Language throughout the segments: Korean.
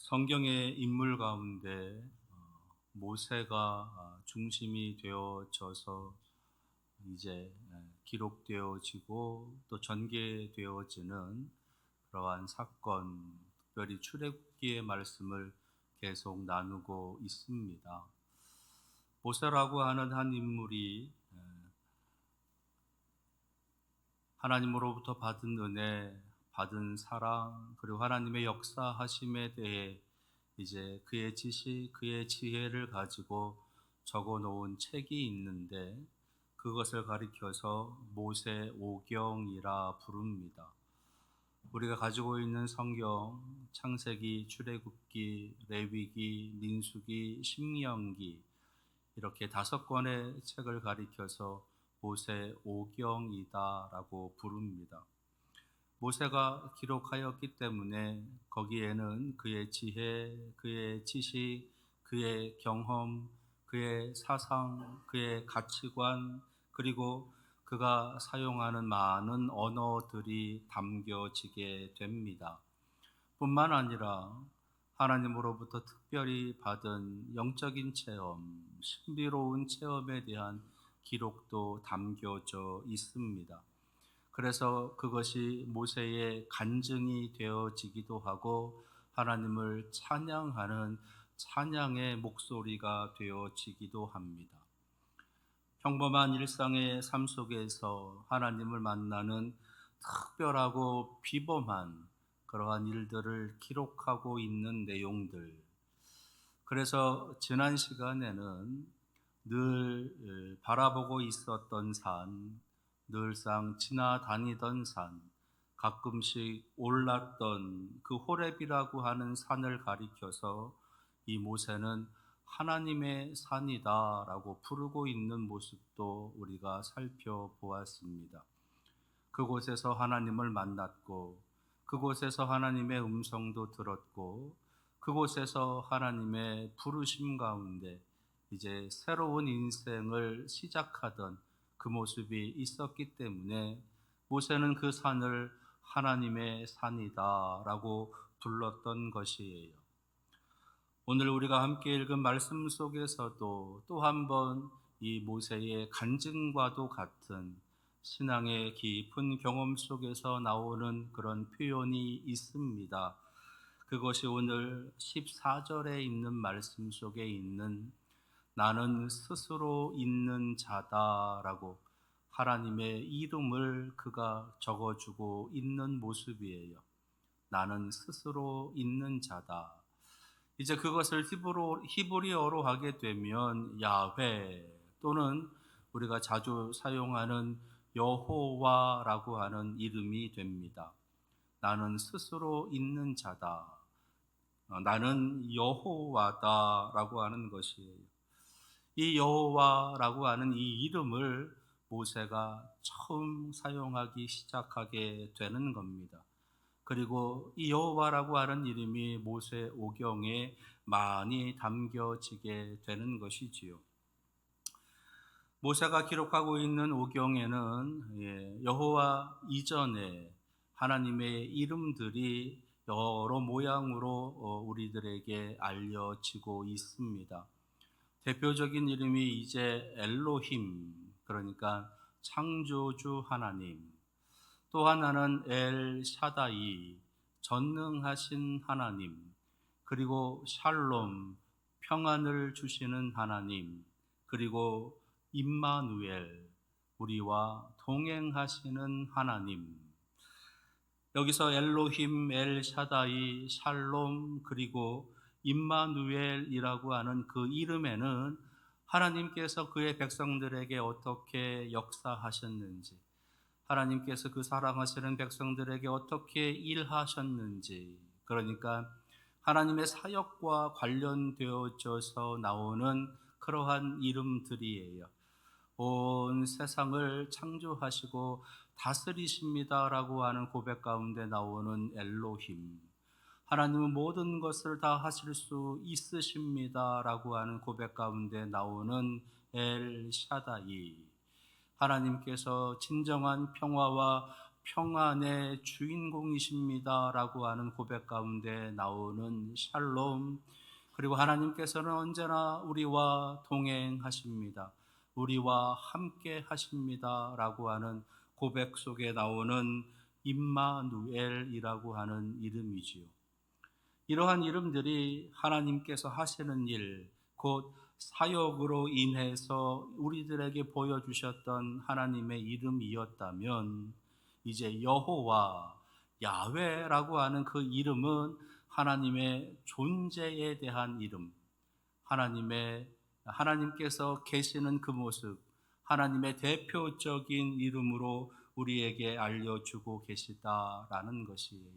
성경의 인물 가운데 모세가 중심이 되어져서 이제 기록되어지고 또 전개되어지는 그러한 사건, 특별히 출애굽기의 말씀을 계속 나누고 있습니다. 모세라고 하는 한 인물이 하나님으로부터 받은 은혜, 받은 사랑, 그리고 하나님의 역사하심에 대해 이제 그의 지식, 그의 지혜를 가지고 적어 놓은 책이 있는데 그것을 가리켜서 모세오경이라 부릅니다. 우리가 가지고 있는 성경, 창세기, 출애굽기, 레위기, 민수기, 신명기 이렇게 5권의 책을 가리켜서 모세오경이다라고 부릅니다. 모세가 기록하였기 때문에 거기에는 그의 지혜, 그의 지식, 그의 경험, 그의 사상, 그의 가치관, 그리고 그가 사용하는 많은 언어들이 담겨지게 됩니다. 뿐만 아니라 하나님으로부터 특별히 받은 영적인 체험, 신비로운 체험에 대한 기록도 담겨져 있습니다. 그래서 그것이 모세의 간증이 되어지기도 하고 하나님을 찬양하는 찬양의 목소리가 되어지기도 합니다. 평범한 일상의 삶 속에서 하나님을 만나는 특별하고 비범한 그러한 일들을 기록하고 있는 내용들. 그래서 지난 시간에는 늘 바라보고 있었던 산, 늘상 지나다니던 산, 가끔씩 올랐던 그 호렙이라고 하는 산을 가리켜서 이 모세는 하나님의 산이다라고 부르고 있는 모습도 우리가 살펴보았습니다. 그곳에서 하나님을 만났고, 그곳에서 하나님의 음성도 들었고, 그곳에서 하나님의 부르심 가운데 이제 새로운 인생을 시작하던 그 모습이 있었기 때문에 모세는 그 산을 하나님의 산이다라고 불렀던 것이에요. 오늘 우리가 함께 읽은 말씀 속에서도 또 한 번 이 모세의 간증과도 같은 신앙의 깊은 경험 속에서 나오는 그런 표현이 있습니다. 그것이 오늘 14절에 있는 말씀 속에 있는 나는 스스로 있는 자다라고 하나님의 이름을 그가 적어주고 있는 모습이에요. 나는 스스로 있는 자다. 이제 그것을 히브리어로 하게 되면 야훼 또는 우리가 자주 사용하는 여호와라고 하는 이름이 됩니다. 나는 스스로 있는 자다. 나는 여호와다라고 하는 것이에요. 이 여호와라고 하는 이 이름을 모세가 처음 사용하기 시작하게 되는 겁니다. 그리고 이 여호와라고 하는 이름이 모세 오경에 많이 담겨지게 되는 것이지요. 모세가 기록하고 있는 오경에는 여호와 이전에 하나님의 이름들이 여러 모양으로 우리들에게 알려지고 있습니다. 대표적인 이름이 이제 엘로힘, 그러니까 창조주 하나님, 또 하나는 엘 샤다이, 전능하신 하나님, 그리고 샬롬, 평안을 주시는 하나님, 그리고 임마누엘, 우리와 동행하시는 하나님. 여기서 엘로힘, 엘 샤다이, 샬롬, 그리고 임마누엘이라고 하는 그 이름에는 하나님께서 그의 백성들에게 어떻게 역사하셨는지, 하나님께서 그 사랑하시는 백성들에게 어떻게 일하셨는지, 그러니까 하나님의 사역과 관련되어져서 나오는 그러한 이름들이에요. 온 세상을 창조하시고 다스리십니다라고 하는 고백 가운데 나오는 엘로힘, 하나님은 모든 것을 다 하실 수 있으십니다라고 하는 고백 가운데 나오는 엘 샤다이, 하나님께서 진정한 평화와 평안의 주인공이십니다라고 하는 고백 가운데 나오는 샬롬, 그리고 하나님께서는 언제나 우리와 동행하십니다. 우리와 함께 하십니다라고 하는 고백 속에 나오는 임마누엘이라고 하는 이름이지요. 이러한 이름들이 하나님께서 하시는 일, 곧 사역으로 인해서 우리들에게 보여주셨던 하나님의 이름이었다면, 이제 여호와, 야훼라고 하는 그 이름은 하나님의 존재에 대한 이름, 하나님께서 계시는 그 모습, 하나님의 대표적인 이름으로 우리에게 알려주고 계시다라는 것이에요.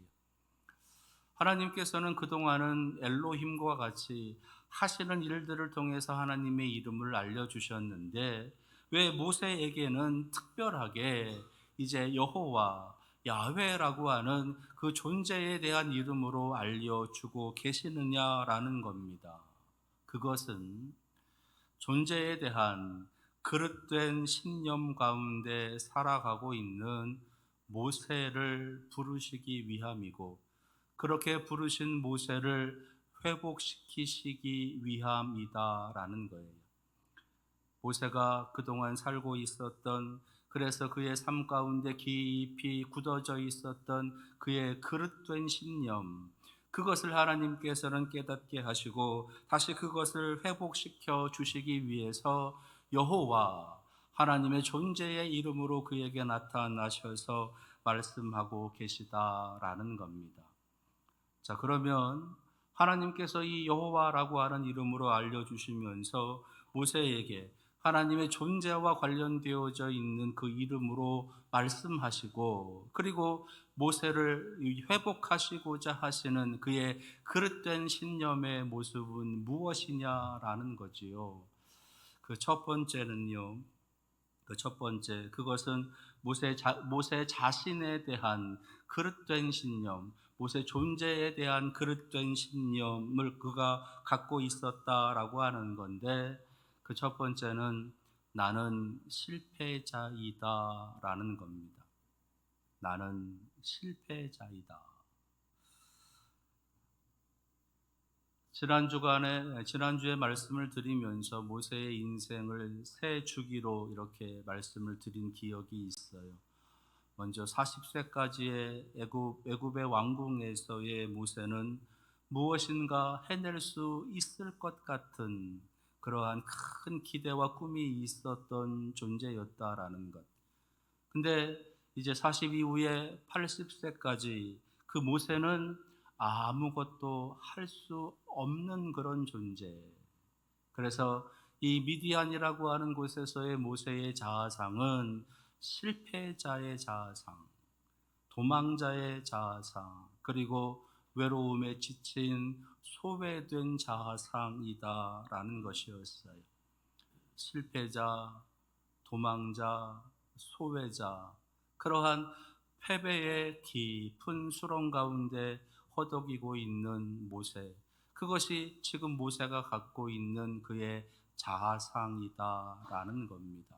하나님께서는 그동안은 엘로힘과 같이 하시는 일들을 통해서 하나님의 이름을 알려주셨는데, 왜 모세에게는 특별하게 이제 여호와, 야훼라고 하는 그 존재에 대한 이름으로 알려주고 계시느냐라는 겁니다. 그것은 존재에 대한 그릇된 신념 가운데 살아가고 있는 모세를 부르시기 위함이고, 그렇게 부르신 모세를 회복시키시기 위함이다라는 거예요. 모세가 그동안 살고 있었던, 그래서 그의 삶 가운데 깊이 굳어져 있었던 그의 그릇된 신념, 그것을 하나님께서는 깨닫게 하시고 다시 그것을 회복시켜 주시기 위해서 여호와, 하나님의 존재의 이름으로 그에게 나타나셔서 말씀하고 계시다라는 겁니다. 자, 그러면 하나님께서 이 여호와라고 하는 이름으로 알려주시면서 모세에게 하나님의 존재와 관련되어져 있는 그 이름으로 말씀하시고, 그리고 모세를 회복하시고자 하시는 그의 그릇된 신념의 모습은 무엇이냐라는 거지요. 그 첫 번째는요, 그것은 모세 자신에 대한 그릇된 신념, 모세 존재에 대한 그릇된 신념을 그가 갖고 있었다라고 하는 건데, 그 첫 번째는 나는 실패자이다라는 겁니다. 나는 실패자이다. 지난주에 말씀을 드리면서 모세의 인생을 세 주기로 이렇게 말씀을 드린 기억이 있어요. 먼저 40세까지의 애굽의 왕궁에서의 모세는 무엇인가 해낼 수 있을 것 같은 그러한 큰 기대와 꿈이 있었던 존재였다라는 것. 근데 이제 40 이후에 80세까지 그 모세는 아무것도 할 수 없는 그런 존재. 그래서 이 미디안이라고 하는 곳에서의 모세의 자아상은 실패자의 자아상, 도망자의 자아상, 그리고 외로움에 지친 소외된 자아상이다라는 것이었어요. 실패자, 도망자, 소외자, 그러한 패배의 깊은 수렁 가운데 허덕이고 있는 모세, 그것이 지금 모세가 갖고 있는 그의 자아상이다라는 겁니다.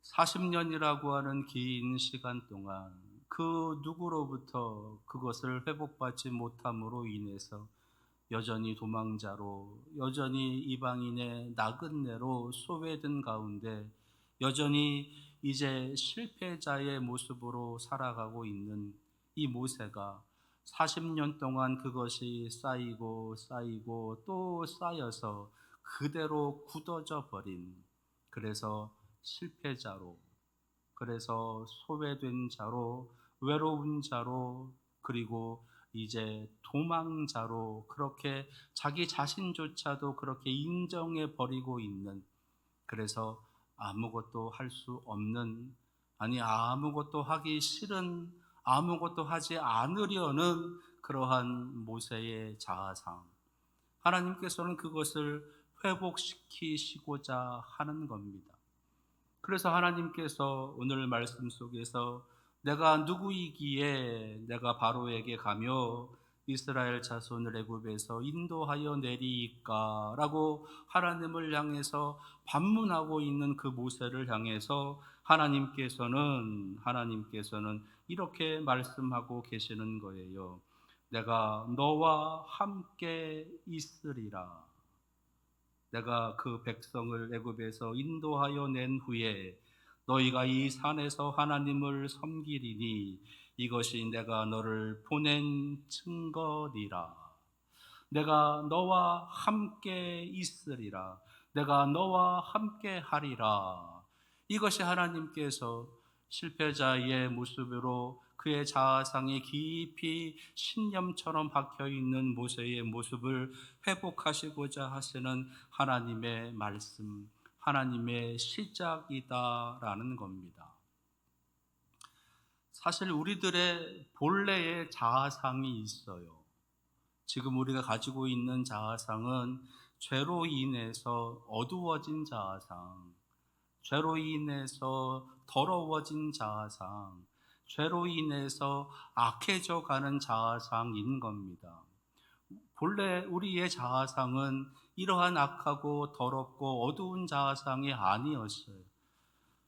40년이라고 하는 긴 시간 동안 그 누구로부터 그것을 회복받지 못함으로 인해서 여전히 도망자로, 여전히 이방인의 나그네로 소외된 가운데 여전히 이제 실패자의 모습으로 살아가고 있는 이 모세가 40년 동안 그것이 쌓이고 또 쌓여서 그대로 굳어져 버린, 그래서 실패자로, 그래서 소외된 자로, 외로운 자로, 그리고 이제 도망자로, 그렇게 자기 자신조차도 그렇게 인정해 버리고 있는, 그래서 아무것도 할 수 없는, 아무것도 하기 싫은, 아무것도 하지 않으려는 그러한 모세의 자아상, 하나님께서는 그것을 회복시키시고자 하는 겁니다. 그래서 하나님께서 오늘 말씀 속에서 내가 누구이기에 내가 바로에게 가며 이스라엘 자손을 애굽에서 인도하여 내리이까라고 하나님을 향해서 반문하고 있는 그 모세를 향해서 하나님께서는 이렇게 말씀하고 계시는 거예요. 내가 너와 함께 있으리라. 내가 그 백성을 애굽에서 인도하여 낸 후에 너희가 이 산에서 하나님을 섬기리니 이것이 내가 너를 보낸 증거니라. 내가 너와 함께 있으리라. 내가 너와 함께 하리라. 이것이 하나님께서 실패자의 모습으로 그의 자아상에 깊이 신념처럼 박혀 있는 모세의 모습을 회복하시고자 하시는 하나님의 말씀, 하나님의 시작이다라는 겁니다. 사실 우리들의 본래의 자아상이 있어요. 지금 우리가 가지고 있는 자아상은 죄로 인해서 어두워진 자아상, 죄로 인해서 더러워진 자아상, 죄로 인해서 악해져 가는 자아상인 겁니다. 본래 우리의 자아상은 이러한 악하고 더럽고 어두운 자아상이 아니었어요.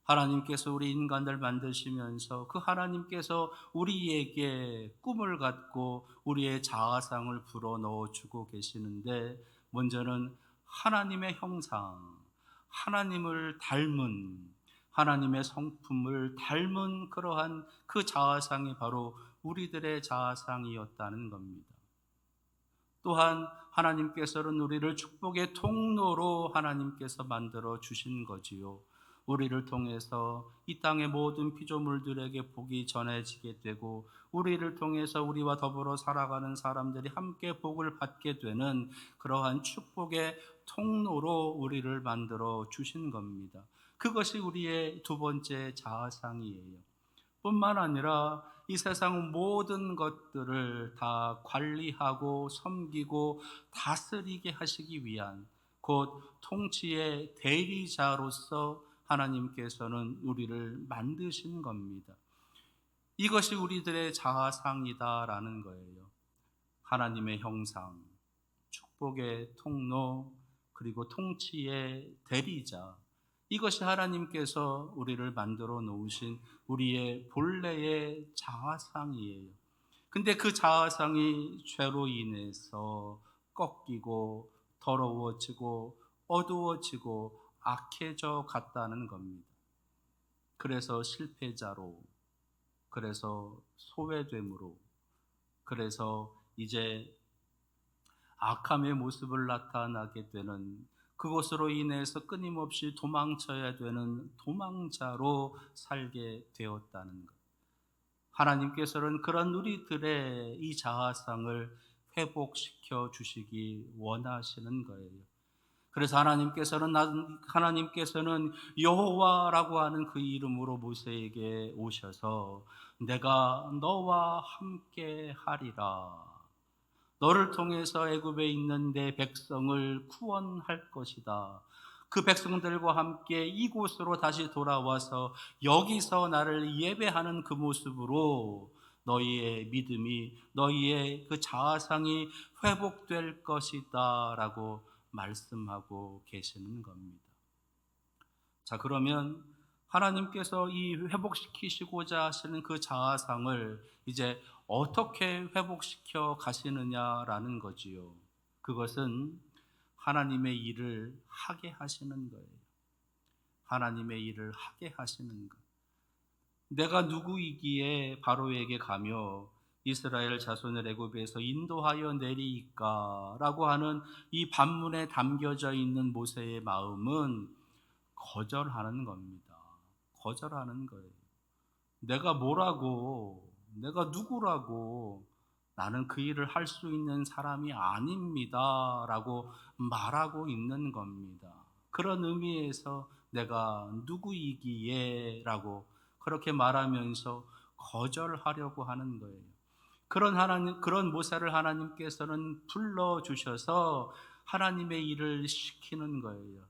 하나님께서 우리 인간들 만드시면서 그 하나님께서 우리에게 꿈을 갖고 우리의 자아상을 불어넣어 주고 계시는데, 먼저는 하나님의 형상, 하나님을 닮은, 하나님의 성품을 닮은 그러한 그 자아상이 바로 우리들의 자아상이었다는 겁니다. 또한 하나님께서는 우리를 축복의 통로로 하나님께서 만들어 주신 거지요. 우리를 통해서 이 땅의 모든 피조물들에게 복이 전해지게 되고, 우리를 통해서 우리와 더불어 살아가는 사람들이 함께 복을 받게 되는 그러한 축복의 통로로 우리를 만들어 주신 겁니다. 그것이 우리의 두 번째 자아상이에요. 뿐만 아니라 이 세상 모든 것들을 다 관리하고 섬기고 다스리게 하시기 위한, 곧 통치의 대리자로서 하나님께서는 우리를 만드신 겁니다. 이것이 우리들의 자아상이다라는 거예요. 하나님의 형상, 축복의 통로, 그리고 통치의 대리자, 이것이 하나님께서 우리를 만들어 놓으신 우리의 본래의 자아상이에요. 근데 그 자아상이 죄로 인해서 꺾이고 더러워지고 어두워지고 악해져 갔다는 겁니다. 그래서 실패자로, 그래서 소외됨으로, 그래서 이제 악함의 모습을 나타나게 되는, 그것으로 인해서 끊임없이 도망쳐야 되는 도망자로 살게 되었다는 것. 하나님께서는 그런 우리들의 이 자아상을 회복시켜 주시기 원하시는 거예요. 그래서 하나님께서는 여호와라고 하는 그 이름으로 모세에게 오셔서 내가 너와 함께 하리라. 너를 통해서 애굽에 있는 내 백성을 구원할 것이다. 그 백성들과 함께 이곳으로 다시 돌아와서 여기서 나를 예배하는 그 모습으로 너희의 믿음이, 너희의 그 자아상이 회복될 것이다 라고 말씀하고 계시는 겁니다. 자, 그러면 하나님께서 이 회복시키시고자 하시는 그 자아상을 이제 어떻게 회복시켜 가시느냐라는 거지요. 그것은 하나님의 일을 하게 하시는 거예요. 하나님의 일을 하게 하시는 것. 내가 누구이기에 바로에게 가며 이스라엘 자손을 애굽에서 인도하여 내리이까라고 하는 이 반문에 담겨져 있는 모세의 마음은 거절하는 겁니다. 거절하는 거예요. 내가 뭐라고, 내가 누구라고, 나는 그 일을 할 수 있는 사람이 아닙니다 라고 말하고 있는 겁니다. 그런 의미에서 내가 누구이기에 라고 그렇게 말하면서 거절하려고 하는 거예요. 그런 모세를 하나님께서는 불러주셔서 하나님의 일을 시키는 거예요.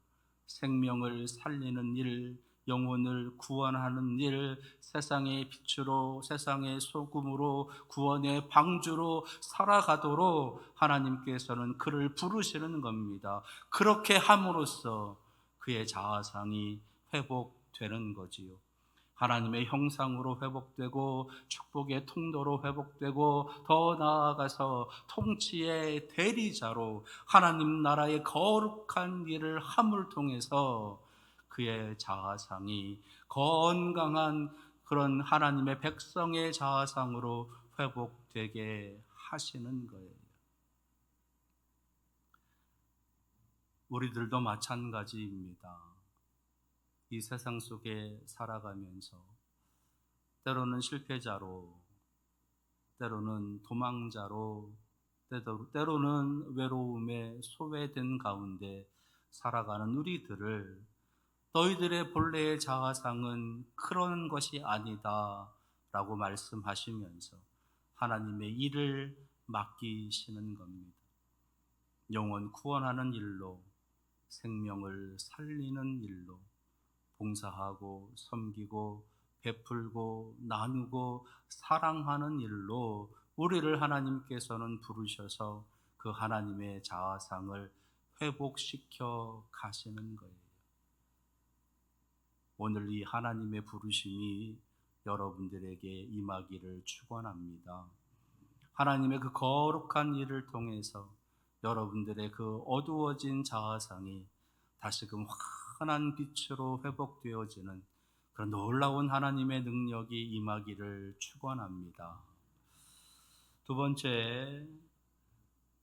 생명을 살리는 일, 영혼을 구원하는 일, 세상의 빛으로, 세상의 소금으로, 구원의 방주로 살아가도록 하나님께서는 그를 부르시는 겁니다. 그렇게 함으로써 그의 자아상이 회복되는 거지요. 하나님의 형상으로 회복되고 축복의 통로로 회복되고 더 나아가서 통치의 대리자로 하나님 나라의 거룩한 일을 함을 통해서 그의 자아상이 건강한 그런 하나님의 백성의 자아상으로 회복되게 하시는 거예요. 우리들도 마찬가지입니다. 이 세상 속에 살아가면서 때로는 실패자로, 때로는 도망자로, 때로는 외로움에 소외된 가운데 살아가는 우리들을 너희들의 본래의 자아상은 그런 것이 아니다 라고 말씀하시면서 하나님의 일을 맡기시는 겁니다. 영혼 구원하는 일로, 생명을 살리는 일로 봉사하고 섬기고 베풀고 나누고 사랑하는 일로 우리를 하나님께서는 부르셔서 그 하나님의 자아상을 회복시켜 가시는 거예요. 오늘 이 하나님의 부르심이 여러분들에게 임하기를 축원합니다. 하나님의 그 거룩한 일을 통해서 여러분들의 그 어두워진 자아상이 다시금 환한 빛으로 회복되어지는 그런 놀라운 하나님의 능력이 임하기를 축원합니다. 두 번째,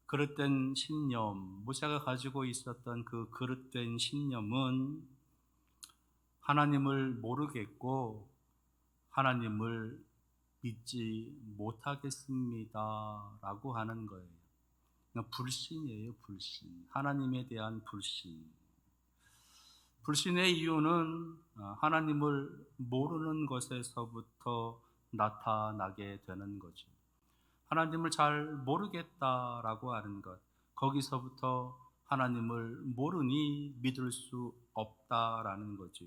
그릇된 신념. 모세가 가지고 있었던 그 그릇된 신념은 하나님을 모르겠고 하나님을 믿지 못하겠습니다 라고 하는 거예요. 그러니까 불신이에요. 불신. 하나님에 대한 불신. 불신의 이유는 하나님을 모르는 것에서부터 나타나게 되는 거죠. 하나님을 잘 모르겠다라고 하는 것, 거기서부터 하나님을 모르니 믿을 수 없다라는 거죠.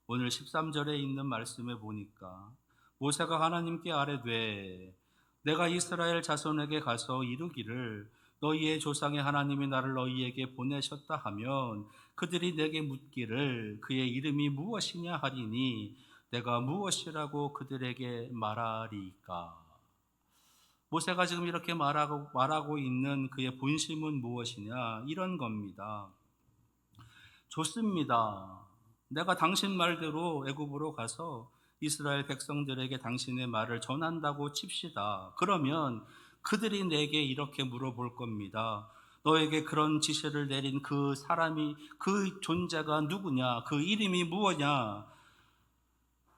오늘 13절에 있는 말씀에 보니까 모세가 하나님께 아뢰되 내가 이스라엘 자손에게 가서 이르기를 너희의 조상의 하나님이 나를 너희에게 보내셨다 하면 그들이 내게 묻기를 그의 이름이 무엇이냐 하리니 내가 무엇이라고 그들에게 말하리까. 모세가 지금 이렇게 말하고 있는 그의 본심은 무엇이냐, 이런 겁니다. 좋습니다. 내가 당신 말대로 애굽으로 가서 이스라엘 백성들에게 당신의 말을 전한다고 칩시다. 그러면 그들이 내게 이렇게 물어볼 겁니다. 너에게 그런 지시를 내린 그 사람이, 그 존재가 누구냐? 그 이름이 무엇냐?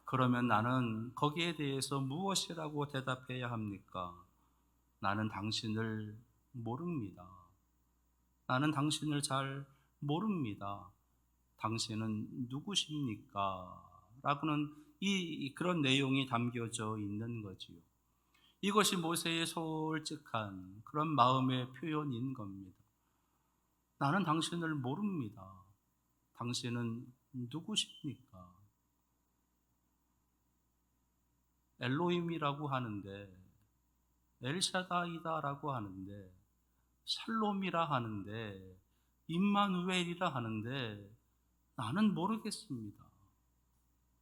그러면 나는 거기에 대해서 무엇이라고 대답해야 합니까? 나는 당신을 모릅니다. 나는 당신을 잘 모릅니다. 당신은 누구십니까? 라고는 그런 내용이 담겨져 있는 거지요. 이것이 모세의 솔직한 그런 마음의 표현인 겁니다. 나는 당신을 모릅니다. 당신은 누구십니까? 엘로힘이라고 하는데, 엘샤다이다라고 하는데, 샬롬이라 하는데, 임마누엘이라 하는데 나는 모르겠습니다.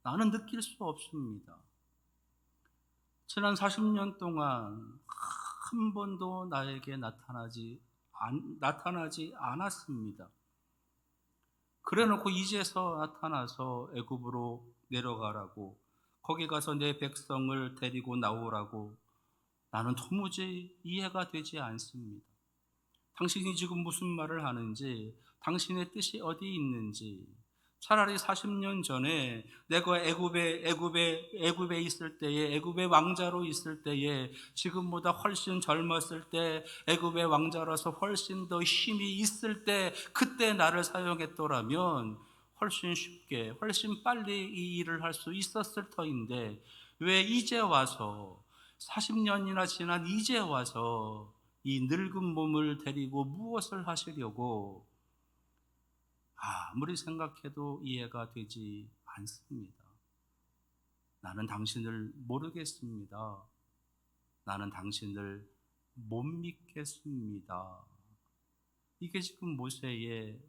나는 느낄 수 없습니다. 지난 40년 동안 한 번도 나에게 나타나지 않았습니다. 그래놓고 이제서 나타나서 애굽으로 내려가라고, 거기 가서 내 백성을 데리고 나오라고, 나는 도무지 이해가 되지 않습니다. 당신이 지금 무슨 말을 하는지, 당신의 뜻이 어디 있는지, 차라리 40년 전에 내가 애굽에 있을 때에, 애굽의 왕자로 있을 때에, 지금보다 훨씬 젊었을 때, 애굽의 왕자라서 훨씬 더 힘이 있을 때, 그때 나를 사용했더라면 훨씬 쉽게, 훨씬 빨리 이 일을 할 수 있었을 터인데, 왜 이제 와서 40년이나 지난 이제 와서 이 늙은 몸을 데리고 무엇을 하시려고, 아무리 생각해도 이해가 되지 않습니다. 나는 당신을 모르겠습니다. 나는 당신을 못 믿겠습니다. 이게 지금 모세의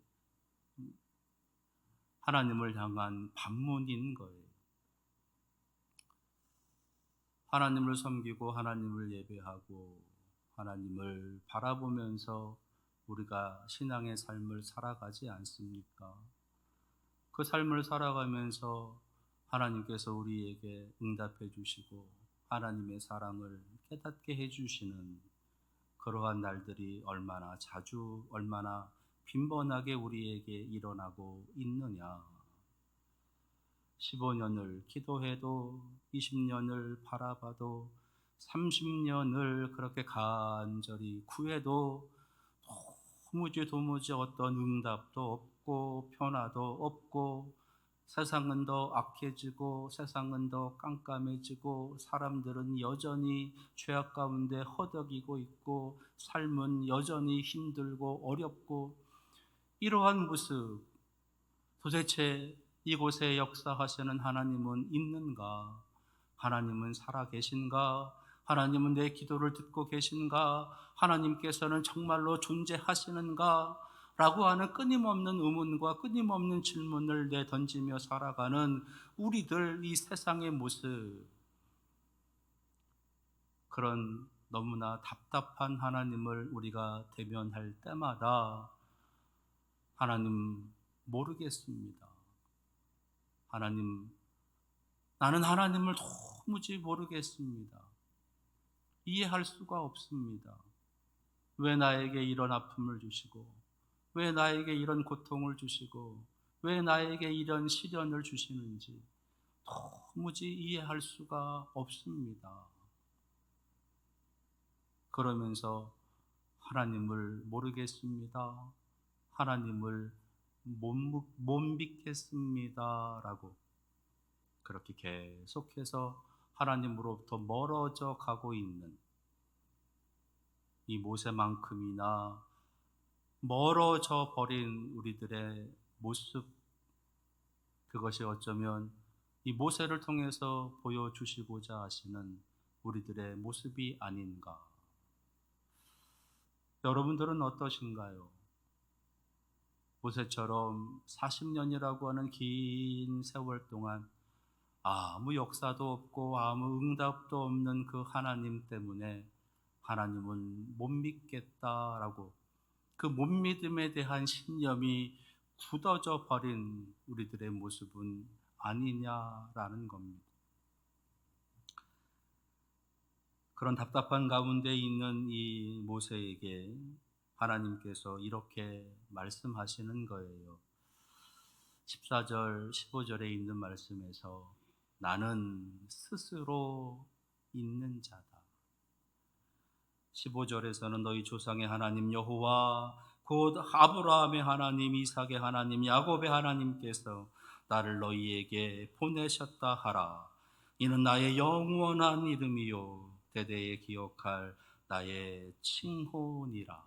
하나님을 향한 반문인 거예요. 하나님을 섬기고 하나님을 예배하고 하나님을 바라보면서 우리가 신앙의 삶을 살아가지 않습니까? 그 삶을 살아가면서 하나님께서 우리에게 응답해 주시고 하나님의 사랑을 깨닫게 해 주시는 그러한 날들이 얼마나 자주, 얼마나 빈번하게 우리에게 일어나고 있느냐. 15년을 기도해도 20년을 바라봐도 30년을 그렇게 간절히 구해도 도무지 어떤 응답도 없고 변화도 없고 세상은 더 악해지고 세상은 더 깜깜해지고 사람들은 여전히 죄악 가운데 허덕이고 있고 삶은 여전히 힘들고 어렵고 이러한 모습, 도대체 이곳에 역사하시는 하나님은 있는가? 하나님은 살아계신가? 하나님은 내 기도를 듣고 계신가? 하나님께서는 정말로 존재하시는가? 라고 하는 끊임없는 의문과 끊임없는 질문을 내던지며 살아가는 우리들 이 세상의 모습, 그런 너무나 답답한 하나님을 우리가 대면할 때마다 하나님 모르겠습니다. 하나님, 나는 하나님을 도무지 모르겠습니다. 이해할 수가 없습니다. 왜 나에게 이런 아픔을 주시고 왜 나에게 이런 고통을 주시고 왜 나에게 이런 시련을 주시는지 도무지 이해할 수가 없습니다. 그러면서 하나님을 모르겠습니다. 하나님을 못 믿겠습니다. 라고 그렇게 계속해서 하나님으로부터 멀어져 가고 있는 이 모세만큼이나 멀어져 버린 우리들의 모습, 그것이 어쩌면 이 모세를 통해서 보여주시고자 하시는 우리들의 모습이 아닌가. 여러분들은 어떠신가요? 모세처럼 40년이라고 하는 긴 세월 동안 아무 역사도 없고 아무 응답도 없는 그 하나님 때문에 하나님은 못 믿겠다라고 그 못 믿음에 대한 신념이 굳어져 버린 우리들의 모습은 아니냐라는 겁니다. 그런 답답한 가운데 있는 이 모세에게 하나님께서 이렇게 말씀하시는 거예요. 14절, 15절에 있는 말씀에서 나는 스스로 있는 자다. 15절에서는 너희 조상의 하나님 여호와 곧 아브라함의 하나님, 이삭의 하나님, 야곱의 하나님께서 나를 너희에게 보내셨다 하라. 이는 나의 영원한 이름이요 대대에 기억할 나의 칭호니라.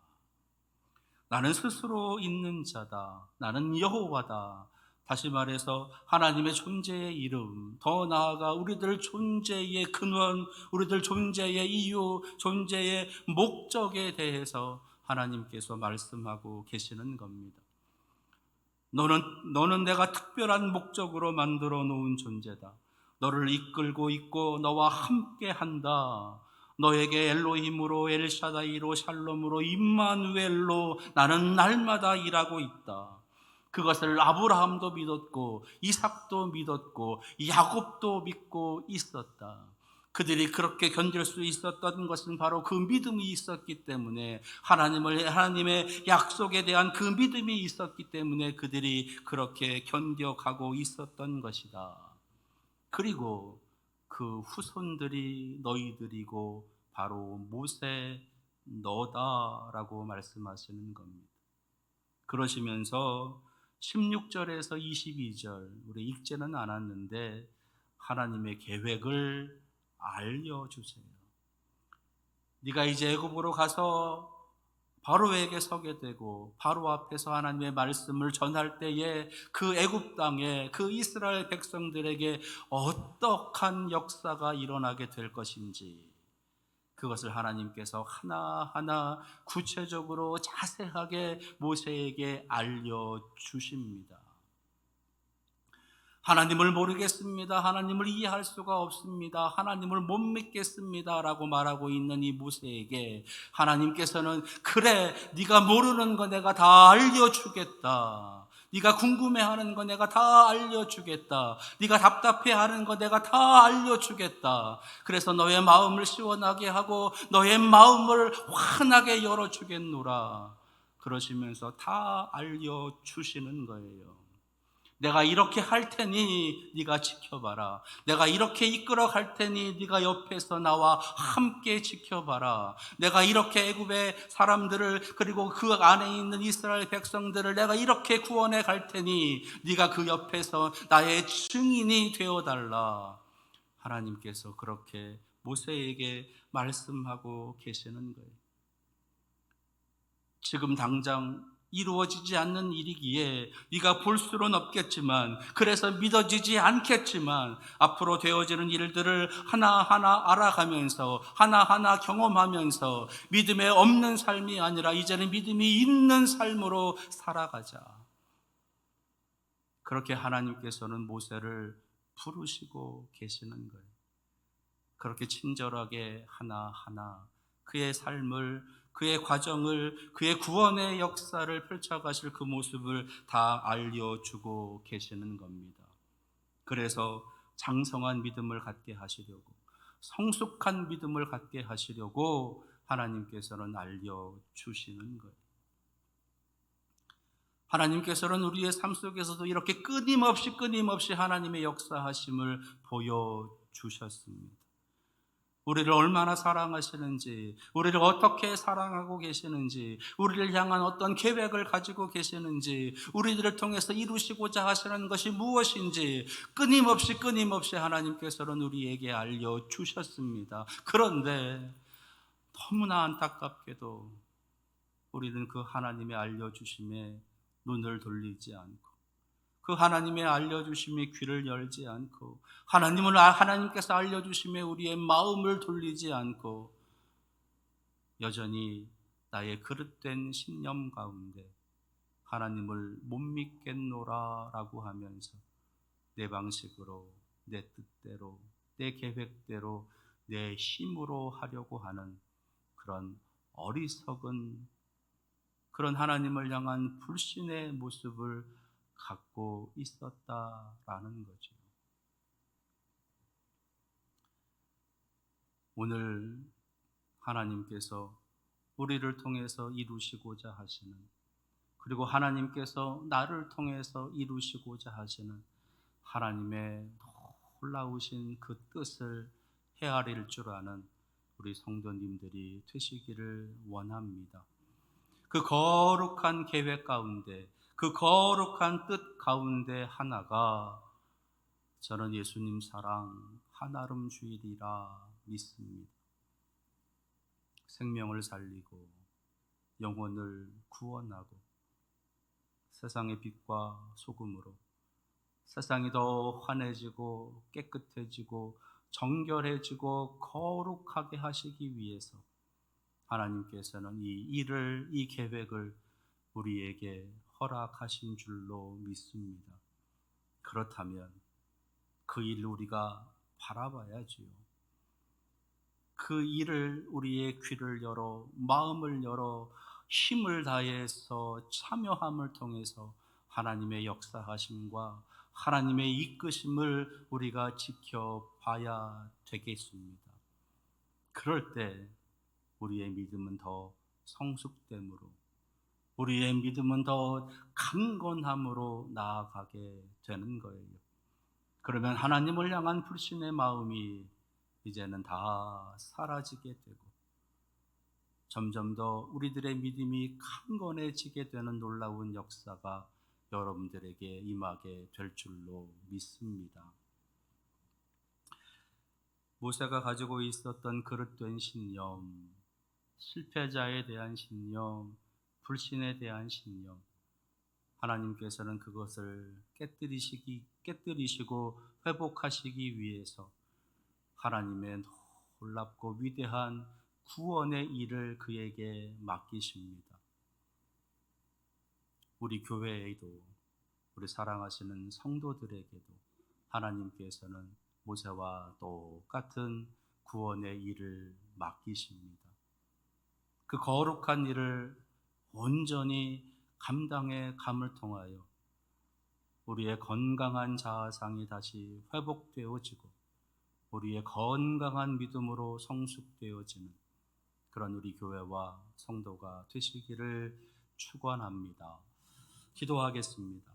나는 스스로 있는 자다. 나는 여호와다. 다시 말해서 하나님의 존재의 이름, 더 나아가 우리들 존재의 근원, 우리들 존재의 이유, 존재의 목적에 대해서 하나님께서 말씀하고 계시는 겁니다. 너는 내가 특별한 목적으로 만들어 놓은 존재다. 너를 이끌고 있고 너와 함께 한다. 너에게 엘로힘으로, 엘샤다이로, 샬롬으로, 임마누엘로 나는 날마다 일하고 있다. 그것을 아브라함도 믿었고 이삭도 믿었고 야곱도 믿고 있었다. 그들이 그렇게 견딜 수 있었던 것은 바로 그 믿음이 있었기 때문에 하나님의 약속에 대한 그 믿음이 있었기 때문에 그들이 그렇게 견뎌가고 있었던 것이다. 그리고 그 후손들이 너희들이고 바로 모세 너다라고 말씀하시는 겁니다. 그러시면서 16절에서 22절 우리 읽지는 않았는데 하나님의 계획을 알려주세요. 네가 이제 애굽으로 가서 바로에게 서게 되고 바로 앞에서 하나님의 말씀을 전할 때에 그 애굽 땅에 그 이스라엘 백성들에게 어떠한 역사가 일어나게 될 것인지, 그것을 하나님께서 하나하나 구체적으로 자세하게 모세에게 알려주십니다. 하나님을 모르겠습니다. 하나님을 이해할 수가 없습니다. 하나님을 못 믿겠습니다. 라고 말하고 있는 이 모세에게 하나님께서는, 그래, 네가 모르는 거 내가 다 알려주겠다. 네가 궁금해하는 거 내가 다 알려주겠다. 네가 답답해하는 거 내가 다 알려주겠다. 그래서 너의 마음을 시원하게 하고 너의 마음을 환하게 열어주겠노라. 그러시면서 다 알려주시는 거예요. 내가 이렇게 할 테니 네가 지켜봐라. 내가 이렇게 이끌어 갈 테니 네가 옆에서 나와 함께 지켜봐라. 내가 이렇게 애굽의 사람들을, 그리고 그 안에 있는 이스라엘 백성들을 내가 이렇게 구원해 갈 테니 네가 그 옆에서 나의 증인이 되어달라. 하나님께서 그렇게 모세에게 말씀하고 계시는 거예요. 지금 당장 이루어지지 않는 일이기에 네가 볼 수는 없겠지만, 그래서 믿어지지 않겠지만, 앞으로 되어지는 일들을 하나하나 알아가면서 하나하나 경험하면서 믿음에 없는 삶이 아니라 이제는 믿음이 있는 삶으로 살아가자. 그렇게 하나님께서는 모세를 부르시고 계시는 거예요. 그렇게 친절하게 하나하나 그의 삶을, 그의 과정을, 그의 구원의 역사를 펼쳐가실 그 모습을 다 알려주고 계시는 겁니다. 그래서 장성한 믿음을 갖게 하시려고, 성숙한 믿음을 갖게 하시려고 하나님께서는 알려주시는 거예요. 하나님께서는 우리의 삶 속에서도 이렇게 끊임없이 하나님의 역사하심을 보여주셨습니다. 우리를 얼마나 사랑하시는지, 우리를 어떻게 사랑하고 계시는지, 우리를 향한 어떤 계획을 가지고 계시는지, 우리들을 통해서 이루시고자 하시는 것이 무엇인지 끊임없이 하나님께서는 우리에게 알려주셨습니다. 그런데 너무나 안타깝게도 우리는 그 하나님의 알려주심에 눈을 돌리지 않고, 그 하나님의 알려주심에 귀를 열지 않고, 하나님께서 알려주심에 우리의 마음을 돌리지 않고, 여전히 나의 그릇된 신념 가운데 하나님을 못 믿겠노라 라고 하면서 내 방식으로, 내 뜻대로, 내 계획대로, 내 힘으로 하려고 하는 그런 어리석은, 그런 하나님을 향한 불신의 모습을 갖고 있었다라는 거죠. 오늘 하나님께서 우리를 통해서 이루시고자 하시는, 그리고 하나님께서 나를 통해서 이루시고자 하시는 하나님의 놀라우신 그 뜻을 헤아릴 줄 아는 우리 성도님들이 되시기를 원합니다. 그 거룩한 계획 가운데, 그 거룩한 뜻 가운데 하나가 저는 예수님 사랑 한아름주일이라 믿습니다. 생명을 살리고 영혼을 구원하고 세상의 빛과 소금으로 세상이 더 환해지고 깨끗해지고 정결해지고 거룩하게 하시기 위해서 하나님께서는 이 일을, 이 계획을 우리에게 허락하신 줄로 믿습니다. 그렇다면 그 일을 우리가 바라봐야지요. 그 일을 우리의 귀를 열어, 마음을 열어, 힘을 다해서 참여함을 통해서 하나님의 역사하심과 하나님의 이끄심을 우리가 지켜봐야 되겠습니다. 그럴 때 우리의 믿음은 더 성숙됨으로, 우리의 믿음은 더 강건함으로 나아가게 되는 거예요. 그러면 하나님을 향한 불신의 마음이 이제는 다 사라지게 되고, 점점 더 우리들의 믿음이 강건해지게 되는 놀라운 역사가 여러분들에게 임하게 될 줄로 믿습니다. 모세가 가지고 있었던 그릇된 신념, 실패자에 대한 신념, 불신에 대한 신념, 하나님께서는 그것을 깨뜨리시고 회복하시기 위해서 하나님의 놀랍고 위대한 구원의 일을 그에게 맡기십니다. 우리 교회에도, 우리 사랑하시는 성도들에게도 하나님께서는 모세와 똑같은 구원의 일을 맡기십니다. 그 거룩한 일을 온전히 감당해 감을 통하여 우리의 건강한 자아상이 다시 회복되어지고 우리의 건강한 믿음으로 성숙되어지는 그런 우리 교회와 성도가 되시기를 축원합니다. 기도하겠습니다.